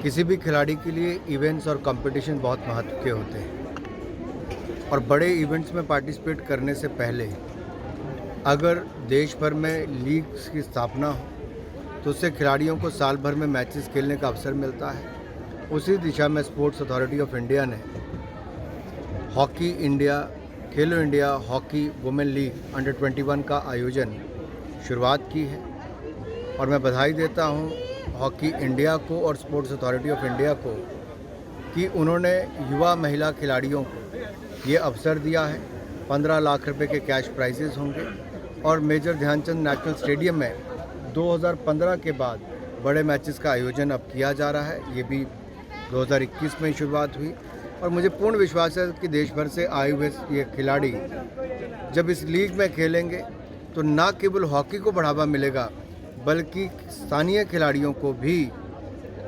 किसी भी खिलाड़ी के लिए इवेंट्स और कंपटीशन बहुत महत्व के होते हैं और बड़े इवेंट्स में पार्टिसिपेट करने से पहले अगर देश भर में लीग्स की स्थापना हो तो उससे खिलाड़ियों को साल भर में मैचेस खेलने का अवसर मिलता है। उसी दिशा में स्पोर्ट्स अथॉरिटी ऑफ इंडिया ने हॉकी इंडिया, खेलो India hockey women league under 21 का आयोजन शुरुआत की है और मैं बधाई देता हूं हॉकी इंडिया को और स्पोर्ट्स अथॉरिटी ऑफ इंडिया को कि उन्होंने युवा महिला खिलाड़ियों को ये अवसर दिया है। 15 लाख रुपए के कैश प्राइजेस होंगे और मेजर ध्यानचंद नेशनल स्टेडियम में 2015 के बाद बड़े मैचेस का आयोजन अब किया जा रहा है। ये भी 2021 में शुरुआत हुई और मुझे पूर्ण विश्वास है कि देश भर से आए हुए ये खिलाड़ी जब इस लीग में खेलेंगे तो न केवल हॉकी को बढ़ावा मिलेगा बल्कि स्थानीय खिलाड़ियों को भी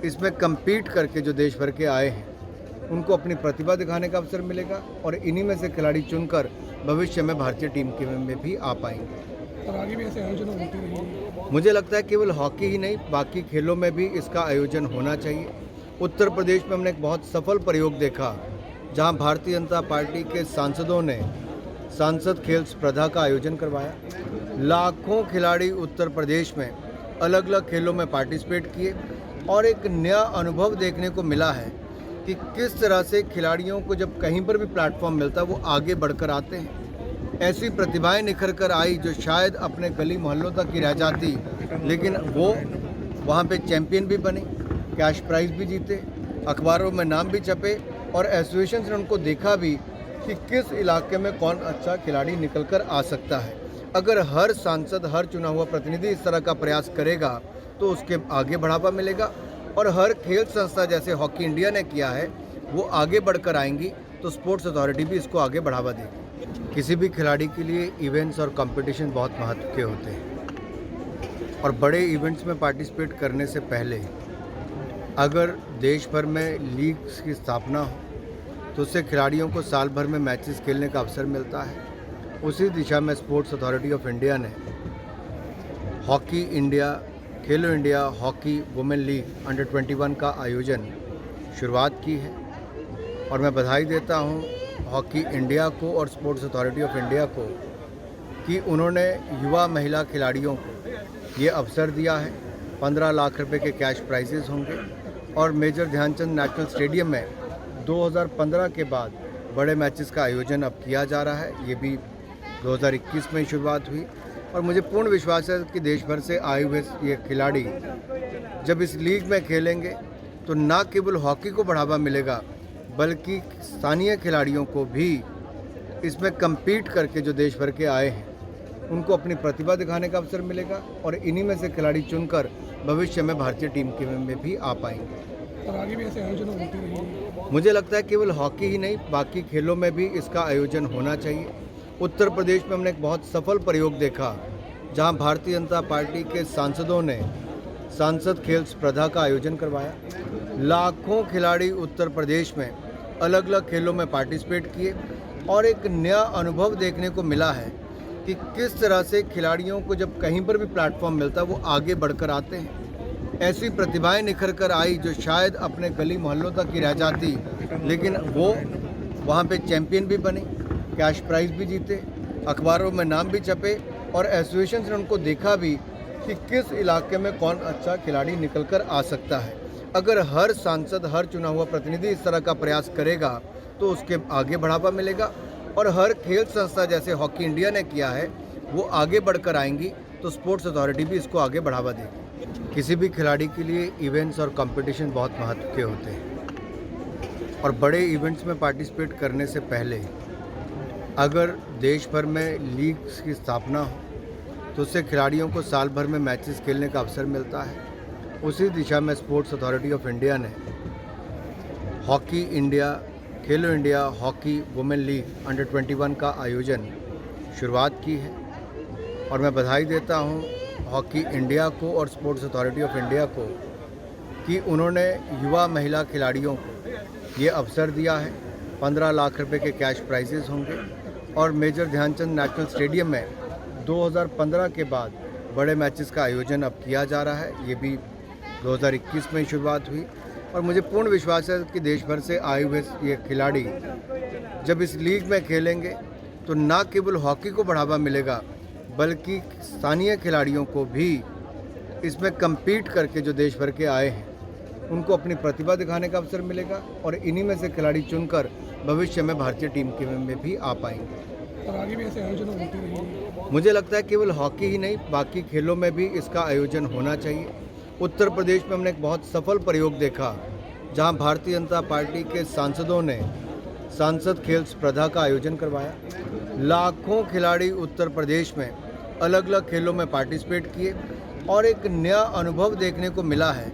इसमें compete करके जो देश भर के आए हैं उनको अपनी प्रतिभा दिखाने का अवसर मिलेगा और इन्हीं में से खिलाड़ी चुनकर भविष्य में भारतीय टीम के में भी आ पाएंगे। और आगे भी ऐसे आयोजन होते रहेंगे। मुझे लगता है केवल हॉकी ही नहीं, बाकी खेलों में भी इसका आयोजन होना चाहिए। उत्तर प्रदेश में हमने एक बहुत सफल प्रयोग देखा जहां भारतीय जनता पार्टी के सांसदों ने सांसद खेल स्पर्धा का आयोजन करवाया। लाखों खिलाड़ी उत्तर प्रदेश में अलग अलग खेलों में पार्टिसिपेट किए और एक नया अनुभव देखने को मिला है कि किस तरह से खिलाड़ियों को जब कहीं पर भी प्लेटफॉर्म मिलता है वो आगे बढ़कर आते हैं। ऐसी प्रतिभाएं निखर कर आई जो शायद अपने गली मोहल्लों तक ही रह जाती, लेकिन वो वहाँ पे चैंपियन भी बने, कैश प्राइज़ भी जीते, अखबारों में नाम भी छपे और एसोसिएशन ने उनको देखा भी कि किस इलाके में कौन अच्छा खिलाड़ी निकल कर आ सकता है। अगर हर सांसद, हर चुना हुआ प्रतिनिधि इस तरह का प्रयास करेगा तो उसके आगे बढ़ावा मिलेगा और हर खेल संस्था जैसे हॉकी इंडिया ने किया है वो आगे बढ़कर आएंगी तो स्पोर्ट्स अथॉरिटी भी इसको आगे बढ़ावा देगी। किसी भी खिलाड़ी के लिए इवेंट्स और कंपटीशन बहुत महत्व के होते हैं और बड़े इवेंट्स में पार्टिसिपेट करने से पहले अगर देश भर में लीग्स की स्थापना हो तो उससे खिलाड़ियों को साल भर में मैचेस खेलने का अवसर मिलता है। उसी दिशा में स्पोर्ट्स अथॉरिटी ऑफ इंडिया ने हॉकी इंडिया, खेलो India hockey women league under 21 का आयोजन शुरुआत की है और मैं बधाई देता हूं हॉकी इंडिया को और स्पोर्ट्स अथॉरिटी ऑफ इंडिया को कि उन्होंने युवा महिला खिलाड़ियों को ये अवसर दिया है। 15 लाख रुपए के कैश प्राइजेस होंगे और मेजर ध्यानचंद नेशनल स्टेडियम में 2015 के बाद बड़े मैचेस का आयोजन अब किया जा रहा है। ये भी 2021 में शुरुआत हुई और मुझे पूर्ण विश्वास है कि देश भर से आए हुए ये खिलाड़ी जब इस लीग में खेलेंगे तो न केवल हॉकी को बढ़ावा मिलेगा बल्कि स्थानीय खिलाड़ियों को भी इसमें compete करके जो देश भर के आए हैं उनको अपनी प्रतिभा दिखाने का अवसर मिलेगा और इन्हीं में से खिलाड़ी चुनकर भविष्य में भारतीय टीम के में भी आ पाएंगे। और आगे भी ऐसे आयोजन होते रहेंगे। मुझे लगता है केवल हॉकी ही नहीं, बाकी खेलों में भी इसका आयोजन होना चाहिए। उत्तर प्रदेश में हमने एक बहुत सफल प्रयोग देखा जहां भारतीय जनता पार्टी के सांसदों ने सांसद खेल स्पर्धा का आयोजन करवाया। लाखों खिलाड़ी उत्तर प्रदेश में अलग अलग खेलों में पार्टिसिपेट किए और एक नया अनुभव देखने को मिला है कि किस तरह से खिलाड़ियों को जब कहीं पर भी प्लेटफॉर्म मिलता है वो आगे बढ़कर आते हैं। ऐसी प्रतिभाएं निखर कर आई जो शायद अपने गली मोहल्लों तक ही रह जाती, लेकिन वो वहाँ पे चैंपियन भी बने, कैश प्राइज़ भी जीते, अखबारों में नाम भी छपे और एसोसिएशन ने उनको देखा भी कि किस इलाके में कौन अच्छा खिलाड़ी निकल कर आ सकता है। अगर हर सांसद, हर चुना हुआ प्रतिनिधि इस तरह का प्रयास करेगा तो उसके आगे बढ़ावा मिलेगा और हर खेल संस्था जैसे हॉकी इंडिया ने किया है वो आगे बढ़कर आएंगी तो स्पोर्ट्स अथॉरिटी भी इसको आगे बढ़ावा देगी। किसी भी खिलाड़ी के लिए इवेंट्स और कंपटीशन बहुत महत्व के होते हैं और बड़े इवेंट्स में पार्टिसिपेट करने से पहले अगर देश भर में लीग्स की स्थापना हो तो उससे खिलाड़ियों को साल भर में मैचेस खेलने का अवसर मिलता है। उसी दिशा में स्पोर्ट्स अथॉरिटी ऑफ इंडिया ने हॉकी इंडिया, खेलो India hockey women league under 21 का आयोजन शुरुआत की है और मैं बधाई देता हूं हॉकी इंडिया को और स्पोर्ट्स अथॉरिटी ऑफ इंडिया को कि उन्होंने युवा महिला खिलाड़ियों को ये अवसर दिया है। 15 लाख रुपए के कैश प्राइजेस होंगे और मेजर ध्यानचंद नेशनल स्टेडियम में 2015 के बाद बड़े मैचेस का आयोजन अब किया जा रहा है। ये भी 2021 में शुरुआत हुई और मुझे पूर्ण विश्वास है कि देश भर से आए हुए ये खिलाड़ी जब इस लीग में खेलेंगे तो न केवल हॉकी को बढ़ावा मिलेगा बल्कि स्थानीय खिलाड़ियों को भी इसमें compete करके जो देश भर के आए हैं उनको अपनी प्रतिभा दिखाने का अवसर मिलेगा और इन्हीं में से खिलाड़ी चुनकर भविष्य में भारतीय टीम के में भी आ पाएंगे। और आगे भी ऐसे आयोजन होते रहेंगे। मुझे लगता है केवल हॉकी ही नहीं बाकी खेलों में भी इसका आयोजन होना चाहिए। उत्तर प्रदेश में हमने एक बहुत सफल प्रयोग देखा जहां भारतीय जनता पार्टी के सांसदों ने सांसद खेल स्पर्धा का आयोजन करवाया। लाखों खिलाड़ी उत्तर प्रदेश में अलग अलग खेलों में पार्टिसिपेट किए और एक नया अनुभव देखने को मिला है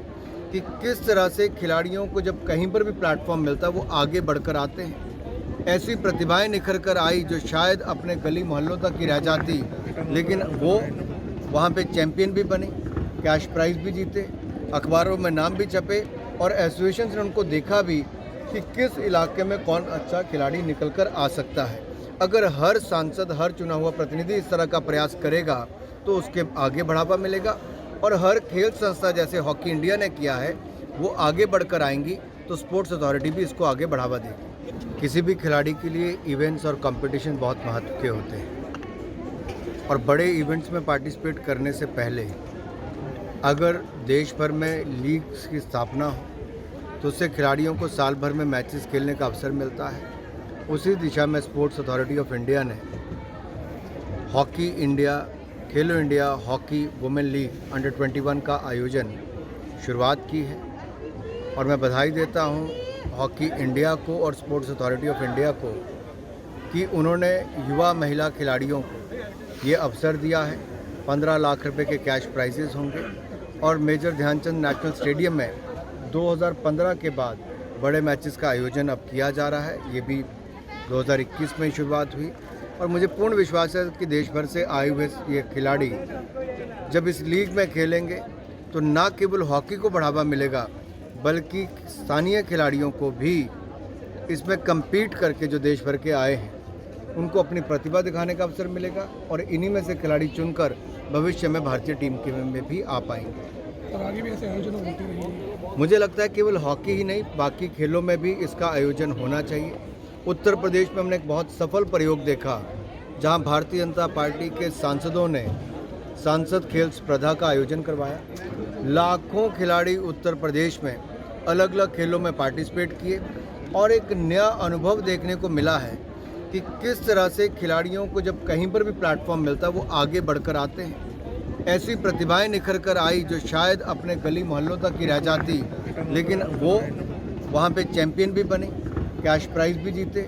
कि किस तरह से खिलाड़ियों को जब कहीं पर भी प्लेटफॉर्म मिलता है वो आगे बढ़कर आते हैं। ऐसी प्रतिभाएं निखर कर आई जो शायद अपने गली मोहल्लों तक ही रह जाती, लेकिन वो वहाँ पे चैंपियन भी बने, कैश प्राइज़ भी जीते, अखबारों में नाम भी छपे और एसोसिएशन ने उनको देखा भी कि किस इलाके में कौन अच्छा खिलाड़ी निकल कर आ सकता है। अगर हर सांसद, हर चुना हुआ प्रतिनिधि इस तरह का प्रयास करेगा तो उसके आगे बढ़ावा मिलेगा और हर खेल संस्था जैसे हॉकी इंडिया ने किया है वो आगे बढ़कर आएंगी तो स्पोर्ट्स अथॉरिटी भी इसको आगे बढ़ावा देगी। किसी भी खिलाड़ी के लिए इवेंट्स और कंपटीशन बहुत महत्व के होते हैं और बड़े इवेंट्स में पार्टिसिपेट करने से पहले अगर देश भर में लीग्स की स्थापना हो तो उससे खिलाड़ियों को साल भर में मैचेस खेलने का अवसर मिलता है। उसी दिशा में स्पोर्ट्स अथॉरिटी ऑफ इंडिया ने हॉकी इंडिया, खेलो India hockey women league under 21 का आयोजन शुरुआत की है और मैं बधाई देता हूं हॉकी इंडिया को और स्पोर्ट्स अथॉरिटी ऑफ इंडिया को कि उन्होंने युवा महिला खिलाड़ियों को ये अवसर दिया है। 15 लाख रुपए के कैश प्राइजेस होंगे और मेजर ध्यानचंद नेशनल स्टेडियम में 2015 के बाद बड़े मैचेस का आयोजन अब किया जा रहा है। ये भी 2021 में शुरुआत हुई और मुझे पूर्ण विश्वास है कि देश भर से आए हुए ये खिलाड़ी जब इस लीग में खेलेंगे तो न केवल हॉकी को बढ़ावा मिलेगा बल्कि स्थानीय खिलाड़ियों को भी इसमें compete करके जो देश भर के आए हैं उनको अपनी प्रतिभा दिखाने का अवसर मिलेगा और इन्हीं में से खिलाड़ी चुनकर भविष्य में भारतीय टीम के में भी आ पाएंगे। और आगे भी ऐसे आयोजन होते रहेंगे। मुझे लगता है केवल हॉकी ही नहीं बाकी खेलों में भी इसका आयोजन होना चाहिए। उत्तर प्रदेश में हमने एक बहुत सफल प्रयोग देखा जहां भारतीय जनता पार्टी के सांसदों ने सांसद खेल स्पर्धा का आयोजन करवाया। लाखों खिलाड़ी उत्तर प्रदेश में अलग अलग खेलों में पार्टिसिपेट किए और एक नया अनुभव देखने को मिला है कि किस तरह से खिलाड़ियों को जब कहीं पर भी प्लेटफॉर्म मिलता है वो आगे बढ़कर आते हैं। ऐसी प्रतिभाएं निखर कर आई जो शायद अपने गली मोहल्लों तक ही रह जाती, लेकिन वो वहाँ पे चैंपियन भी बने, कैश प्राइज़ भी जीते,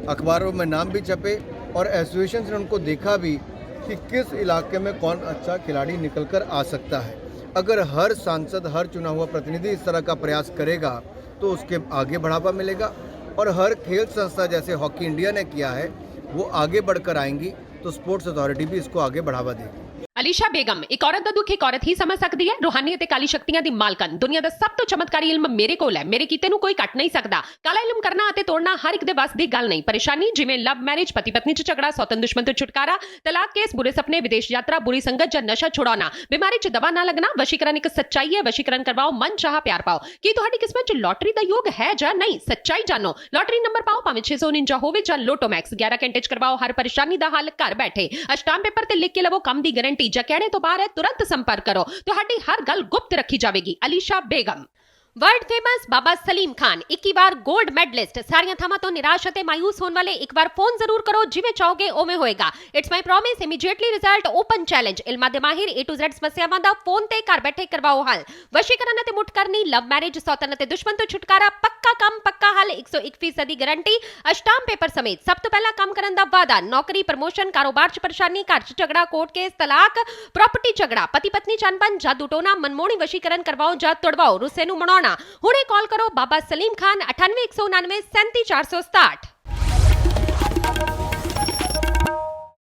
अखबारों में नाम भी छपे और एसोसिएशन ने उनको देखा भी कि किस इलाके में कौन अच्छा खिलाड़ी निकल कर आ सकता है। अगर हर सांसद, हर चुना हुआ प्रतिनिधि इस तरह का प्रयास करेगा तो उसके आगे बढ़ावा मिलेगा और हर खेल संस्था जैसे हॉकी इंडिया ने किया है वो आगे बढ़कर आएंगी तो स्पोर्ट्स अथॉरिटी भी इसको आगे बढ़ावा देगी। ਅਲੀਸ਼ਾ ਬੇਗਮ ਇੱਕ ਔਰਤ ਦਾ ਦੁੱਖ ਇੱਕ ਔਰਤ ਹੀ ਸਮਝ ਸਕਦੀ ਹੈ। ਰੂਹਾਨੀ ਅਤੇ ਕਾਲੀ ਸ਼ਕਤੀਆਂ ਦੀ ਮਾਲਕਨ, ਦੁਨੀਆ ਦਾ ਸਭ ਤੋਂ ਚਮਤਕਾਰੀ ਇਲਮ ਮੇਰੇ ਕੋਲ ਹੈ। ਮੇਰੇ ਕੀਤੇ ਨੂੰ ਕੋਈ ਕੱਟ ਨਹੀਂ ਸਕਦਾ। ਕਾਲਾ ਇਲਮ ਕਰਨਾ ਅਤੇ ਤੋੜਨਾ ਹਰ ਇੱਕ ਦੇ ਵੱਸ ਦੀ ਗੱਲ ਨਹੀਂ। ਪਰੇਸ਼ਾਨੀ ਜਿਵੇਂ ਲਵ ਮੈਰਿਜ, ਪਤੀ ਪਤਨੀ 'ਚ ਝਗੜਾ, ਸੌਤਨ ਦੁਸ਼ਮਣ ਤੋਂ ਛੁਟਕਾਰਾ, ਤਲਾਕ ਕੇਸ, ਬੁਰੇ ਸੁਪਨੇ, ਵਿਦੇਸ਼ ਯਾਤਰਾ, ਬੁਰੀ ਸੰਗਤ ਜਾਂ ਨਸ਼ਾ ਛੁਡਾਉਣਾ, ਬਿਮਾਰੀ 'ਚ ਦਵਾ ਨਾ ਲੱਗਣਾ। ਵਸ਼ੀਕਰਨ ਇੱਕ ਸੱਚਾਈ ਹੈ। ਵਸ਼ੀਕਰਨ ਕਰਵਾਓ, ਮਨ ਚਾਹਾ ਪਿਆਰ ਪਾਓ। ਕੀ ਤੁਹਾਡੀ ਕਿਸਮਤ 'ਚ ਲੋਟਰੀ ਦਾ ਯੋਗ ਹੈ ਜਾਂ ਨਹੀਂ? ਸੱਚਾਈ ਜਾਣੋ। ਲੋਟਰੀ ਨੰਬਰ ਪਾਓ, ਭਾਵੇਂ 649 ਹੋਵੇ ਜਾਂ ਲੋਟੋ ਮੈਕਸ। 11 ਘੰਟੇ 'ਚ ਕਰਵਾਓ ਹਰ ਪਰੇਸ਼ਾਨੀ ਦਾ ਹੱਲ ਘਰ ਬੈਠੇ। ਅਸ਼ਟਾਮ ਪੇਪਰ ਤੇ ਲਿਖ ਕੇ ਲਵੋ ਕੰਮ ਦੀ ਗਾਰੰਟੀ। ਜਾਂ ਕਹਿਣੇ ਤੋਂ ਬਾਹਰ तुरंत संपर्क करो। ਤੁਹਾਡੀ ਹਰ ਗੱਲ ਗੁਪਤ ਰੱਖੀ ਜਾਵੇਗੀ। ਅਲੀਸ਼ਾ ਬੇਗਮ। वर्ल्ड फेमस बाबा सलीम खान 21 बार गोल्ड मेडलिस्ट। सारियां थावां तो निराश ਅਤੇ ਮਾਯੂਸ ਹੋਣ ਵਾਲੇ ਇੱਕ ਵਾਰ ਫੋਨ ਜ਼ਰੂਰ ਕਰੋ। ਜਿਵੇਂ ਚਾਹੋਗੇ ਉਵੇਂ ਹੋਏਗਾ। It's my promise. Immediately result open challenge. ਇਲਮਾਂ ਦੇ ਮਾਹਿਰ A to Z ਸਮੱਸਿਆਵਾਂ ਦਾ ਫੋਨ ਤੇ ਘਰ ਬੈਠੇ ਕਰਵਾਓ ਹੱਲ। ਵਸ਼ੀਕਰਨ ਅਤੇ ਮੁੱਠ ਕਰਨੀ, ਲਵ ਮੈਰਿਜ, ਸੌਤਨ ਅਤੇ ਦੁਸ਼ਮਣ ਤੋਂ ਛੁਟਕਾਰਾ, ਪੱਕਾ ਕੰਮ, ਪੱਕਾ ਹੱਲ, 101% ਦੀ ਗਾਰੰਟੀ, ਅਸ਼ਟਾਮ ਪੇਪਰ ਸਮੇਤ। ਸਭ ਤੋਂ ਪਹਿਲਾਂ ਕੰਮ ਕਰਨ ਦਾ ਵਾਅਦਾ। ਨੌਕਰੀ, ਪ੍ਰਮੋਸ਼ਨ, ਕਾਰੋਬਾਰ 'ਚ ਪਰੇਸ਼ਾਨੀ, ਘਰ 'ਚ ਝਗੜਾ, ਕੋਰਟ ਕੇਸ, ਤਲਾਕ, ਪ੍ਰਾਪਰਟੀ ਝਗੜਾ, ਪਤੀ ਪਤਨੀ 'ਚ ਅਣਬਣ, ਜਾਦੂ ਟੋਨਾ, ਮਨਮੋਹਣੀ ਵਸ਼ੀਕਰਨ ਕਰਵਾਓ ਜਾਂ ਤੁੜਵਾਓ, ਰੁੱਸੇ ਨੂੰ ਮਨਾਉਣਾ। ਹੁਣੇ ਕਾਲ ਕਰੋ ਬਾਬਾ ਸਲੀਮ ਖਾਨ 98 199 37 467।